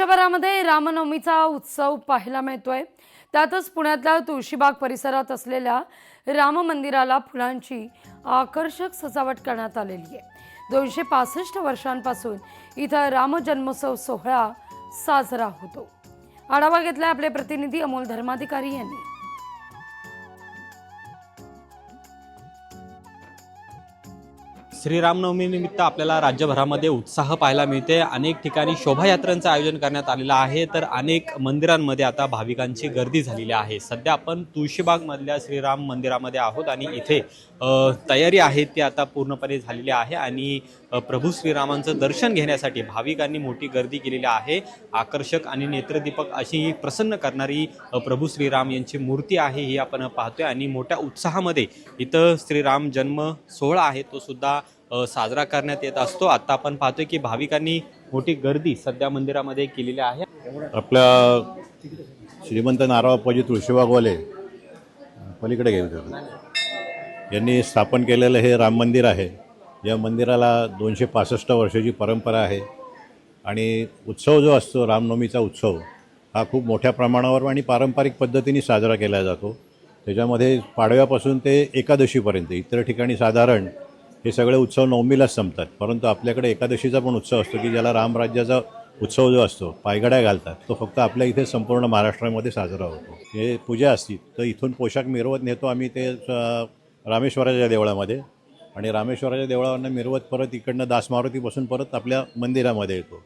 देशभरामध्ये रामनवमीचा उत्सव पाहायला मिळतोय। त्यातच पुण्यातल्या तुळशीबाग परिसरात असलेल्या राम मंदिराला फुलांची आकर्षक सजावट करण्यात आलेली आहे। 265 वर्षांपासून इथं राम जन्मोत्सव सोहळा साजरा होतो। आढावा घेतलाय आपले प्रतिनिधी अमोल धर्माधिकारी यांनी। श्रीरामनवमी निमित्त आपल्याला राज्यभरामध्ये उत्साह पाहायला मिळते। अनेक ठिकाणी शोभायात्रांचं आयोजन करण्यात आलेलं आहे, तर अनेक मंदिरांमध्ये आता भाविकांची गर्दी झालेली आहे। सध्या आपण तुळशीबागमधल्या श्रीराम मंदिरामध्ये आहोत आणि इथे तयारी आहे ती आता पूर्णपणे झालेली आहे आणि प्रभू श्रीरामांचं दर्शन घेण्यासाठी भाविकांनी मोठी गर्दी केलेली आहे। आकर्षक आणि नेत्रदीपक अशी प्रसन्न करणारी प्रभू श्रीराम यांची मूर्ती आहे ही आपण पाहतोय आणि मोठ्या उत्साहामध्ये इथं श्रीराम जन्म सोहळा आहे तो सुद्धा साजरा करण्यात येत असतो। आता आपण पाहतोय की भाविकांनी मोठी गर्दी सध्या मंदिरामध्ये केलेली आहे। आपल्या श्रीमंत नारायणप्पाजी तुळशीबागवाले पलीकडे घेऊन यांनी स्थापन केलेलं हे राम मंदिर आहे। या मंदिराला 265 वर्षाची परंपरा आहे आणि उत्सव जो असतो रामनवमीचा उत्सव हा खूप मोठ्या प्रमाणावर आणि पारंपरिक पद्धतीने साजरा केला जातो। त्याच्यामध्ये पाडव्यापासून ते एकादशीपर्यंत इतर ठिकाणी साधारण हे सगळे उत्सव नवमीलाच संपतात, परंतु आपल्याकडे एकादशीचा पण उत्सव असतो की ज्याला रामराज्याचा उत्सव जो असतो पायघड्या घालतात तो फक्त आपल्या इथे संपूर्ण महाराष्ट्रामध्ये साजरा होतो। हे पूजा असती तर इथून पोशाख मिरवत नेतो आम्ही ते रामेश्वराच्या देवळामध्ये आणि रामेश्वराच्या देवळावरनं मिरवत परत इकडनं दासमारुतीपासून परत आपल्या मंदिरामध्ये येतो।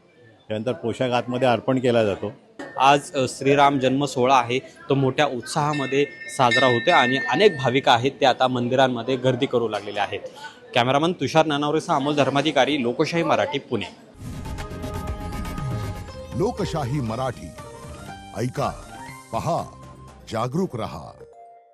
त्यानंतर पोशाख आतमध्ये अर्पण केला जातो। आज श्रीराम जन्म सोहळा आहे तो मोठ्या उत्साहामध्ये साजरा होतो आणि अनेक भाविक आहेत ते आता मंदिरांमध्ये गर्दी करू लागलेले आहेत। कॅमेरामन तुषार नानावरेसह अमोल धर्माधिकारी, लोकशाही मराठी, पुणे। लोकशाही मराठी ऐका, पहा, जागरूक रहा।